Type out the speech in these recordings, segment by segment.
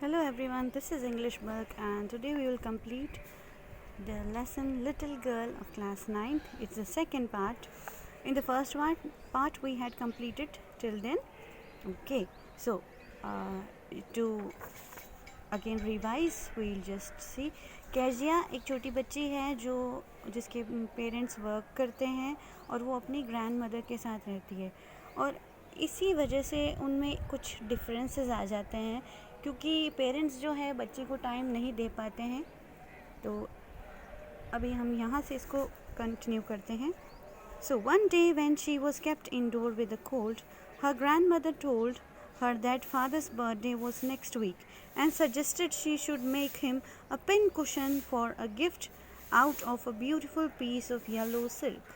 Hello everyone, this is English Book and today we will complete the lesson Little Girl of class 9th. It's the second part. In the first part we had completed till then. Okay, so to again revise we'll just see. Kezia एक छोटी बच्ची है जो जिसके parents work करते हैं और वो अपनी ग्रैंड मदर के साथ रहती है और इसी वजह से उनमें कुछ डिफरेंसेस आ जाते हैं क्योंकि पेरेंट्स जो है बच्चे को टाइम नहीं दे पाते हैं। तो अभी हम यहाँ से इसको कंटिन्यू करते हैं। So one day when she was kept indoor with a cold, her grandmother told her that father's birthday was next week and suggested she should make him a pin cushion for a gift out of a beautiful piece of yellow silk.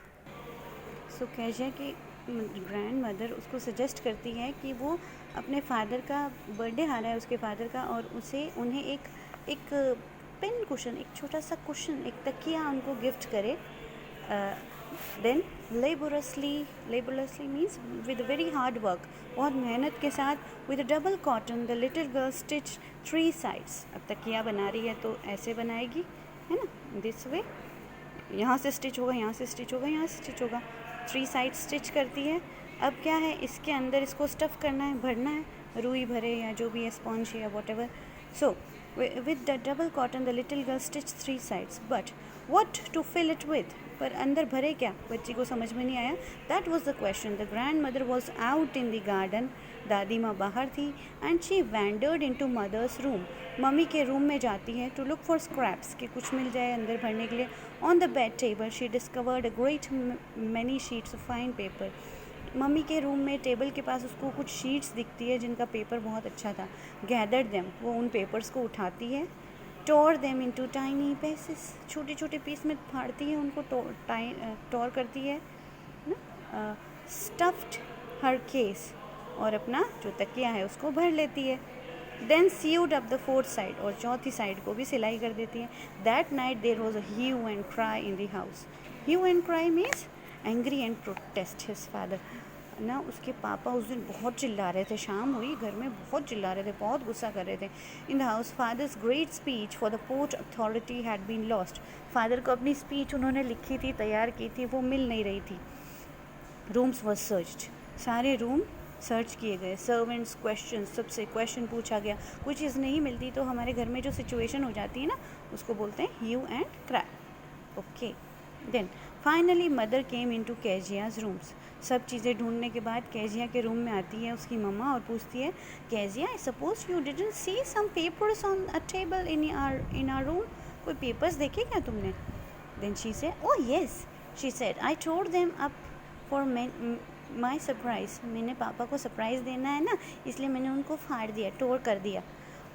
So Kezia की grand mother उसको suggest करती है कि वो अपने father का birthday आ रहा है उसके फादर का और उन्हें एक पेन कुशन, एक छोटा सा कुशन, एक तकिया उनको गिफ्ट करे। Then laboriously means with very hard work, बहुत मेहनत के साथ, with double cotton the little girl stitch 3 sides. अब तकिया बना रही है तो ऐसे बनाएगी, है ना, दिस वे, यहाँ से स्टिच होगा, यहाँ से स्टिच होगा, यहाँ से स्टिच होगा, 3 साइड स्टिच करती है। अब क्या है, इसके अंदर इसको स्टफ़ करना है, भरना है, रुई भरे या जो भी है, स्पॉन्ज या whatever. So with the double cotton the little girl stitch 3 sides, but what to fill it with, पर अंदर भरे क्या, बच्ची को समझ में नहीं आया। That was the question. The grandmother was out in the garden, दादी माँ बाहर थी, and she wandered into mother's room, मम्मी के रूम में जाती है, टू लुक फॉर स्क्रैप्स, कि कुछ मिल जाए अंदर भरने के लिए। On the bed table she discovered a great many sheets of fine paper. Mummy के रूम में टेबल के पास उसको कुछ शीट्स दिखती है जिनका पेपर बहुत अच्छा था। गैदर्ड देम, वो उन पेपर्स को उठाती है। टोर देम इनटू टाइनी पीसेस, छोटे छोटे पीस में फाड़ती है उनको, टोर करती है ना। स्टफ्ड हर केस, और अपना जो तकिया है उसको भर लेती है। Then sewed up the 4th side, और चौथी साइड को भी सिलाई कर देती है। That night there was a hue and cry in the house. Hue and cry means angry and protest his father ना। उसके पापा उस दिन बहुत चिल्ला रहे थे, शाम हुई, घर में बहुत चिल्ला रहे थे, बहुत गुस्सा कर रहे थे। In the house father's great speech for the port authority had been lost. Father को अपनी स्पीच उन्होंने लिखी थी, तैयार की थी, वो मिल नहीं रही थी। रूम्स वॉज सर्च्ड, सारे रूम सर्च किए गए। सर्वेंट्स क्वेश्चन, सबसे क्वेश्चन पूछा गया। कोई चीज़ नहीं मिलती तो हमारे घर में जो सिचुएशन हो जाती है ना, उसको बोलते हैं hue and cry. Okay, then finally mother came into Kezia's rooms. सब चीज़ें ढूंढने के बाद कैजिया के रूम में आती है उसकी मम्मा और पूछती है, Kezia, I suppose you didn't see some papers on a table in our room. कोई पेपर्स देखे क्या तुमने? Then she say, oh yes, she said, I tore them up for my surprise. मैंने पापा को सरप्राइज़ देना है ना, इसलिए मैंने उनको फाड़ दिया, टोर कर दिया।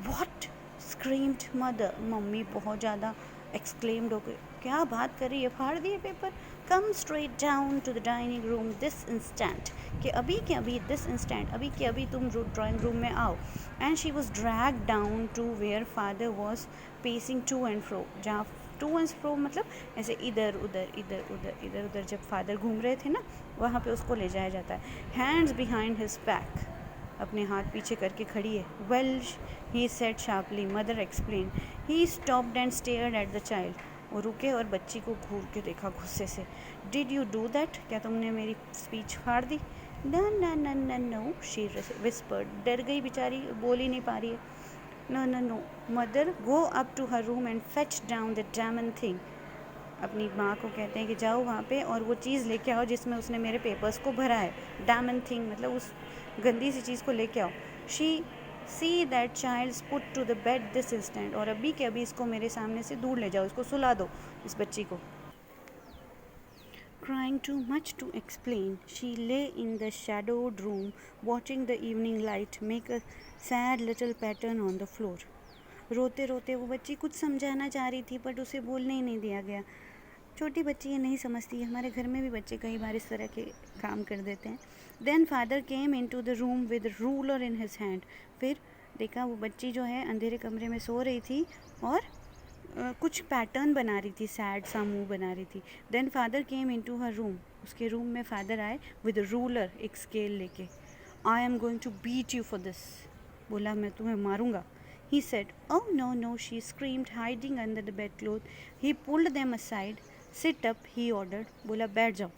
वॉट, स्क्रीम्ड मदर, मम्मी बहुत ज़्यादा एक्सक्लेम्ड हो गई, क्या बात कर रही है, फाड़ दिए paper. Come straight down to the dining room this instant, कि अभी के अभी, दिस इंस्टेंट, अभी के अभी तुम ड्राइंग रूम में आओ। And she was drag down to where father was pacing to and fro, जहाँ टू एंड फ्रो मतलब ऐसे इधर उधर इधर उधर इधर उधर, जब फादर घूम रहे थे ना, वहाँ पे उसको ले जाया जाता है। हैंड्स बिहाइंड हिज बैक, अपने हाथ पीछे करके खड़ी है। Well, he said sharply, mother explain. He stopped and stared at the child, वो रुके और बच्ची को घूर के देखा गुस्से से। डिड यू डू दैट, क्या तुमने मेरी स्पीच फाड़ दी? न न न न नो, शी विस्पर्ड, डर गई बेचारी, बोल ही नहीं पा रही है। No no no mother, go up to her room and fetch down the damned thing. अपनी माँ को कहते हैं कि जाओ वहाँ पे और वो चीज़ लेके आओ जिसमें उसने मेरे पेपर्स को भरा है। डैमन थिंग मतलब उस गंदी सी चीज़ को लेके आओ। See that child put to the bed this instant, और अभी के अभी इसको मेरे सामने से दूर ले जाओ, इसको सुला दो, इस बच्ची को। Crying too much to explain, she lay in the shadowed room watching the evening light make a sad little pattern on the floor. रोते रोते वो बच्ची कुछ समझाना चाह रही थी बट उसे बोलने ही नहीं दिया गया। छोटी बच्ची ये नहीं समझती है, हमारे घर में भी बच्चे कई बार इस तरह के काम कर देते हैं। Then father came into the room with ruler in his hand. फिर देखा वो बच्ची जो है अंधेरे कमरे में सो रही थी और कुछ पैटर्न बना रही थी, सैड सा मुंह बना रही थी। Then father came into her room, उसके रूम में फादर आए विद रूलर, एक स्केल लेके। I am going to beat you for this, बोला मैं तुम्हें मारूंगा। He said, "Oh, no, no," she screamed, hiding under the bedclothes. He pulled them aside. "Sit up," he ordered. बोला बैठ जाओ.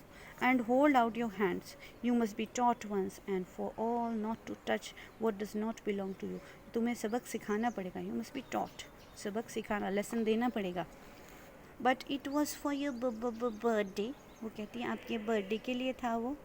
"And hold out your hands. You must be taught once and for all not to touch what does not belong to you." तुम्हें सबक सिखाना पड़ेगा. You must be taught. सबक सिखाना, lesson देना पड़ेगा. But it was for your birthday. वो कहती है आपके बर्थडे के लिए था वो.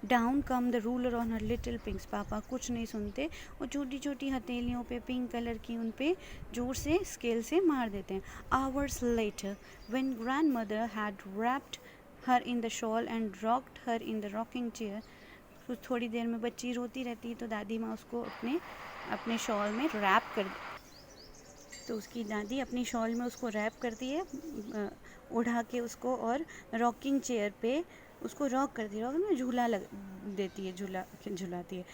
Down come the ruler on her little पिंक्स. पापा कुछ नहीं सुनते, वो छोटी छोटी हथेलियों पे पिंक कलर की उन पे जोर से स्केल से मार देते हैं. Hours later when grand mother had wrapped her in the shawl and rocked her in the rocking chair. कुछ थोड़ी देर में बच्ची रोती रहती है तो दादी माँ उसको अपने शॉल में रैप कर तो उसकी दादी अपनी शॉल में उसको रैप करती है, उड़ा के उसको, और रॉकिंग चेयर पे उसको रॉक करती है, रॉक में झूला देती है, झुलाती है.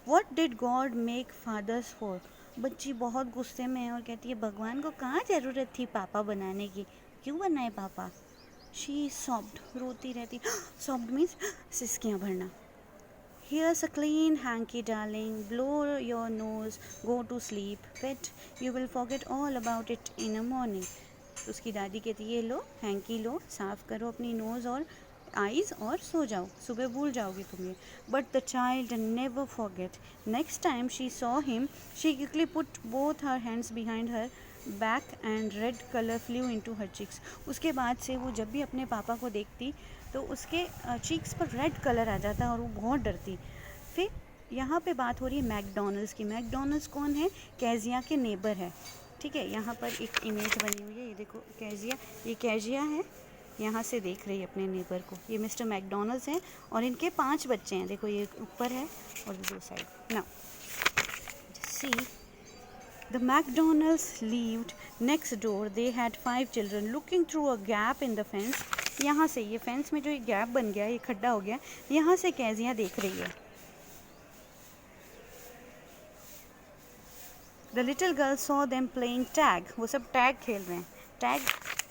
What did God make fathers for. बच्ची बहुत गुस्से में है और कहती है भगवान को कहाँ ज़रूरत थी पापा बनाने की, क्यों बनाए पापा. शी सॉफ्ट, रोती रहती. सॉफ्ट मीन्स सिसकियाँ भरना. Here's a clean hanky, darling. Blow your nose. Go to sleep. Pet, you will forget all about it in the morning. उसकी दादी कहती है ये लो हैंकी लो, साफ़ करो अपनी नोज़ और आइज़ और सो जाओ, सुबह भूल जाओगे तुम ये. But the child never forget. Next time she saw him, she quickly put both her hands behind her back and red color flew into her cheeks. उसके बाद से वो जब भी अपने पापा को देखती तो उसके चीक्स पर रेड कलर आ जाता और वो बहुत डरती. फिर यहाँ पे बात हो रही है मैकडॉनल्ड्स की. मैकडॉनल्ड्स कौन है? कैजिया के नेबर है. ठीक है, यहाँ पर एक इमेज बनी हुई है, ये देखो कैजिया, ये कैजिया है, यहाँ से देख रही है अपने नेबर को. ये मिस्टर मैकडॉनल्ड्स हैं और इनके 5 बच्चे हैं. देखो ये ऊपर है और दो side. Now see The McDonald's lived next door. They had 5 children. Looking through a gap in the fence. यहाँ से ये फेंस में जो एक गैप बन गया, ये खड्डा हो गया, यहाँ से कैजिया देख रही है. The little girl saw them playing tag. वो सब टैग खेल रहे हैं. टैग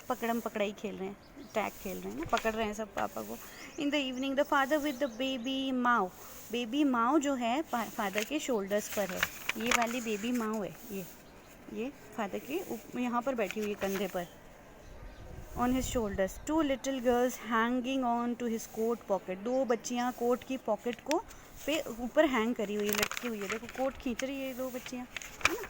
पकड़म पकड़ाई खेल रहे हैं, टैग खेल रहे हैं ना, पकड़ रहे हैं सब पापा को. In the evening, the father with the baby माओ. बेबी माओ जो है फादर के शोल्डर्स पर है. ये वाली बेबी माओ है, ये फादर के यहाँ पर बैठी हुई है कंधे पर. On his shoulders. 2 little girls hanging on to his coat pocket. 2 बच्चियाँ कोट की पॉकेट को पे ऊपर हैंग करी हुई है, लटकी हुई है. देखो कोट खींच रही है 2 बच्चियाँ, है ना.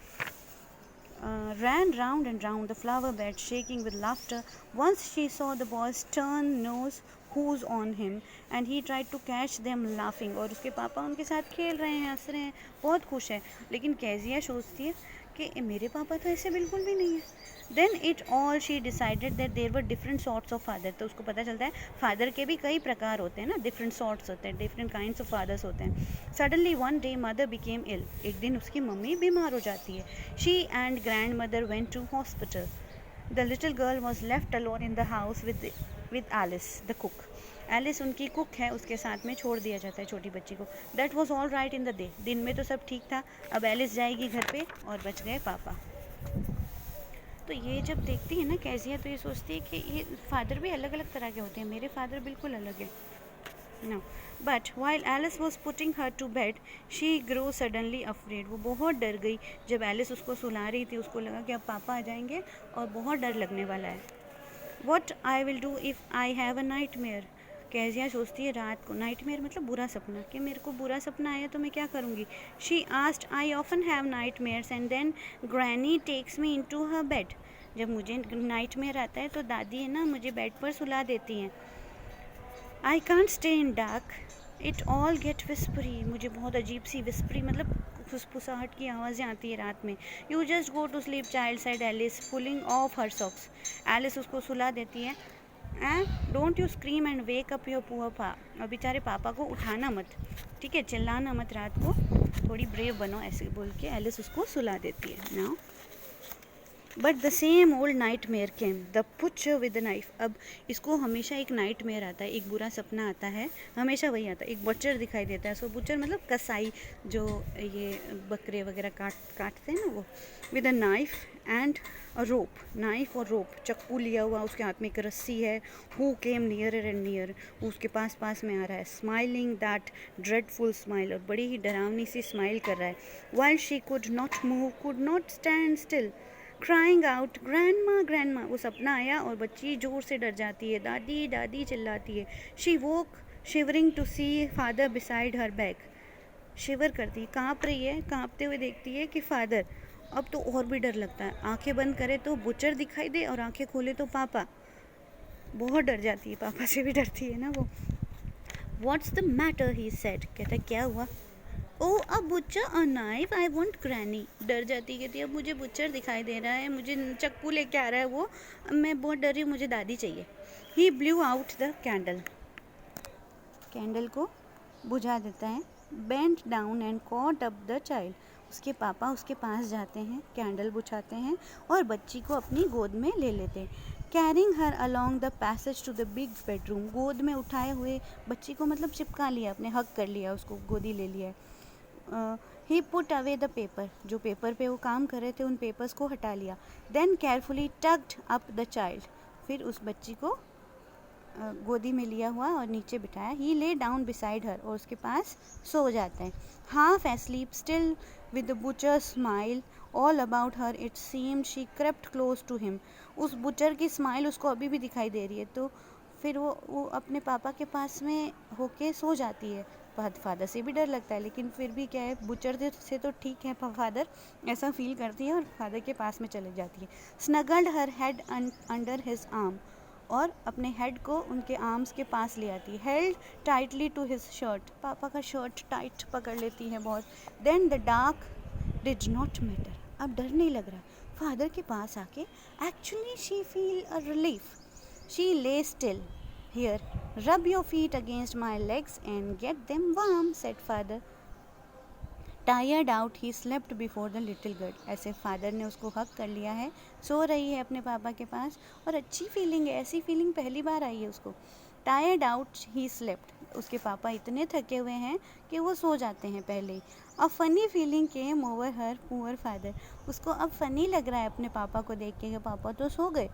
Ran round and round the flower bed, shaking with laughter. Once she saw the boys turn nose who's on him, and he tried to catch them laughing. और उसके पापा उनके साथ खेल रहे हैं, हंस रहे हैं, बहुत खुश है. लेकिन कैजिया सोचती है कि मेरे पापा तो ऐसे बिल्कुल भी नहीं है. Then it all she decided that there were different sorts of father. तो उसको पता चलता है फादर के भी कई प्रकार होते हैं ना, different sorts होते हैं, different kinds of fathers होते हैं. Suddenly one day mother became ill. एक दिन उसकी मम्मी बीमार हो जाती है. She and grandmother went to hospital. The little girl was left alone in the house with Alice, the cook. Alice उनकी कुक है, उसके साथ में छोड़ दिया जाता है छोटी बच्ची को. That was all right in the day. दिन में तो सब ठीक था. अब एलिस जाएगी घर पे और बच गए पापा. तो ये जब देखती है ना कैजिया, तो ये सोचती है कि ये फादर भी अलग अलग तरह के होते हैं, मेरे फादर बिल्कुल अलग है. No but while Alice was putting her to bed she grow suddenly afraid. वो बहुत डर गई जब एलिस उसको सुला रही थी. उसको लगा कि अब पापा आ जाएंगे और बहुत डर लगने वाला है. What I will do if I have a nightmare. Kezia सोचती है रात को, नाइट मेयर मतलब बुरा सपना, कि मेरे को बुरा सपना आया तो मैं क्या करूँगी. She asked I often have nightmares and then granny takes me into her bed. जब मुझे नाइट मेयर आता है तो दादी है ना मुझे बेड पर सुला देती हैं. I can't stay in dark, it all get whispery. मुझे बहुत अजीब सी विस्परी मतलब फुसफुसाहट की आवाज़ें आती है रात में. You just go to sleep child said Alice pulling off her socks. Alice उसको सुला देती है. Don't you scream and wake up your poor pa. और बेचारे पापा को उठाना मत, ठीक है, चिल्लाना मत रात को, थोड़ी ब्रेव बनो, ऐसे बोल के एलिस उसको सुला देती है. Now but the same old night mayor came the future with the knife. अब इसको हमेशा एक नाइट मेयर आता है, एक बुरा सपना आता है, हमेशा वही आता है, एक बचर दिखाई देता है। सो बुचर मतलब कसाई, जो ये बकरे वगैरह काटते हैं ना, वो with a knife and a rope, knife और रोप, चक्कू लिया हुआ, उसके हाथ में एक रस्सी है। Who came nearer and near, उसके पास में आ रहा है, स्माइलिंग दैट ड्रेडफुल स्माइल, और बड़ी ही डरावनी सी स्माइल कर रहा है। While she could not move, could not stand still, crying out grandma grandma. वो सपना आया और बच्ची जोर से डर जाती है, दादी दादी चिल्लाती है। She woke shivering to see father beside her bag, shiver करती है, काँप रही है, काँपते हुए देखती है कि फादर। अब तो और भी डर लगता है, आंखें बंद करे तो बुचर दिखाई दे और आंखें खोले तो पापा। बहुत डर जाती है, पापा से भी डरती है ना वो। What's the matter he said, कहता है क्या हुआ। Oh a butcher a knife I want granny, डर जाती है, कहती है अब मुझे बुचर दिखाई दे रहा है, मुझे चक्कू लेके आ रहा है वो, मैं बहुत डर रही हूँ, मुझे दादी चाहिए। He blew out the candle, candle को बुझा देता है। Bent down and caught up the child, उसके पापा उसके पास जाते हैं, कैंडल बुझाते हैं और बच्ची को अपनी गोद में ले लेते हैं। Carrying her along the passage to the big bedroom, गोद में उठाए हुए बच्ची को मतलब चिपका लिया, अपने हक कर लिया, उसको गोदी ले लिया। ही पुट अवे द पेपर, जो पेपर पे वो काम कर रहे थे उन पेपर्स को हटा लिया। Then carefully tugged up the child, फिर उस बच्ची को गोदी में लिया हुआ और नीचे बिठाया। ही ले डाउन बिसाइड हर, और उसके पास सो जाता है। Half asleep still with the butcher smile all about her, it seemed she crept close to him, उस बुचर की स्माइल उसको अभी भी दिखाई दे रही है, तो फिर वो अपने पापा के पास में होके सो जाती है। फादर से भी डर लगता है, लेकिन फिर भी क्या है, बुचर से तो ठीक है फादर, ऐसा फील करती है और फादर के पास में चले जाती है। स्नगल्ड हर हेड अंडर हिज आर्म, और अपने हेड को उनके आर्म्स के पास ले आती है। Held tightly to his shirt, पापा का शर्ट टाइट पकड़ लेती है बहुत। Then the dark did not matter, अब डर नहीं लग रहा फादर के पास आके। Actually she feel a relief, she lay still. Here, rub your feet against my legs and get them warm, said father. Tired out, he slept before the little girl. ऐसे फादर ने उसको हक कर लिया है, सो रही है अपने पापा के पास, और अच्छी फीलिंग है, ऐसी फीलिंग पहली बार आई है उसको। Tired out, he slept. उसके पापा इतने थके हुए हैं कि वो सो जाते हैं पहले ही। A funny feeling came over her poor father. उसको अब फनी लग रहा है अपने पापा को देख के कि पापा तो सो गए।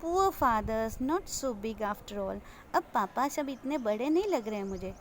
Poor fathers, not so big after all. अब पापा सब इतने बड़े नहीं लग रहे हैं मुझे।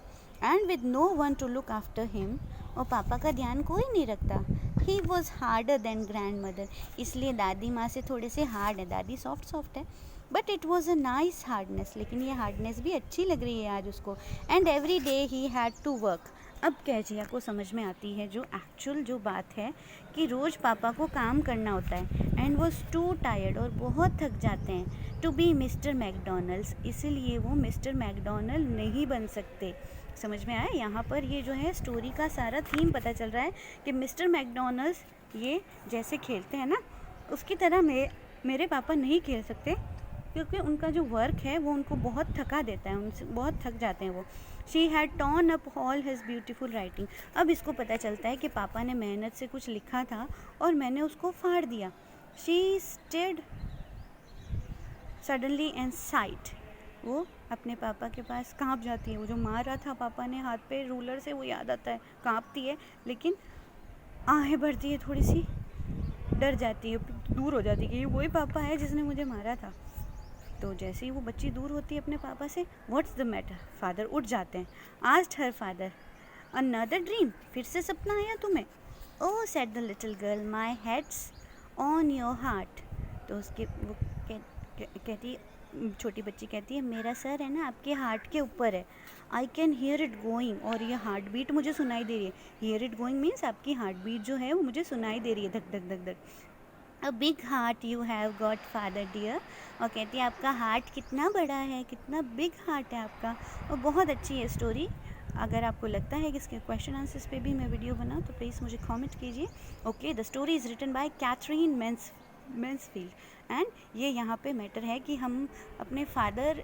And with no one to look after him, और पापा का ध्यान कोई नहीं रखता। He was harder than grandmother, इसलिए दादी माँ से थोड़े से हार्ड है, दादी सॉफ्ट है। But it was a nice hardness, लेकिन ये हार्डनेस भी अच्छी लग रही है आज उसको। And every day he had to work. अब कैजिया को समझ में आती है जो एक्चुअल जो बात है कि रोज़ पापा को काम करना होता है। एंड वॉज टू टायर्ड, और बहुत थक जाते हैं, टू बी मिस्टर मैकडोनल्ड्स, इसीलिए वो मिस्टर मैकडोनल्ड नहीं बन सकते। समझ में आया, यहाँ पर ये जो है स्टोरी का सारा थीम पता चल रहा है कि मिस्टर मैकडोनल्ड्स ये जैसे खेलते हैं ना, उसकी तरह मेरे पापा नहीं खेल सकते, क्योंकि उनका जो वर्क है वो उनको बहुत थका देता है, उनसे बहुत थक जाते हैं वो। She had torn up all his beautiful writing, अब इसको पता चलता है कि पापा ने मेहनत से कुछ लिखा था और मैंने उसको फाड़ दिया। She stayed suddenly and sighed, वो अपने पापा के पास कांप जाती है, वो जो मारा था पापा ने हाथ पे रूलर से वो याद आता है, कांपती है, लेकिन आहें भरती है, थोड़ी सी डर जाती है, दूर हो जाती है कि ये वही पापा है जिसने मुझे मारा था। तो जैसे ही वो बच्ची दूर होती है अपने पापा से, व्हाट्स द मैटर, फादर उठ जाते हैं। Asked her father, another dream, फिर से सपना आया तुम्हें? Oh said the little girl, my head's on your heart, तो उसके वो कहती, छोटी बच्ची कहती है मेरा सर है ना आपके हार्ट के ऊपर है। I can hear it going, और ये हार्ट बीट मुझे सुनाई दे रही है। हियर इट गोइंग मीन्स आपकी हार्ट बीट जो है वो मुझे सुनाई दे रही है, धक धक धक धक। A big heart you have got father dear, और कहती है आपका हार्ट कितना बड़ा है, कितना बिग हार्ट है आपका। और बहुत अच्छी है स्टोरी। अगर आपको लगता है कि इसके क्वेश्चन आंसर्स पे भी मैं वीडियो बनाऊँ तो प्लीज़ मुझे कमेंट कीजिए। Okay, the story is written by Katherine Mansfield. And ये यहाँ पे मैटर है कि हम अपने फादर,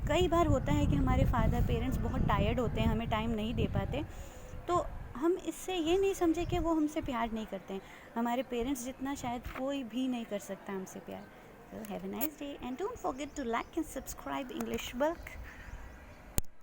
कई बार होता है कि हमारे फादर पेरेंट्स बहुत टायर्ड होते हैं, हमें टाइम नहीं दे पाते, तो हम इससे ये नहीं समझे कि वो हमसे प्यार नहीं करते हैं। हमारे पेरेंट्स जितना शायद कोई भी नहीं कर सकता हमसे प्यार। So have a nice day and don't forget to like and subscribe English Bulk.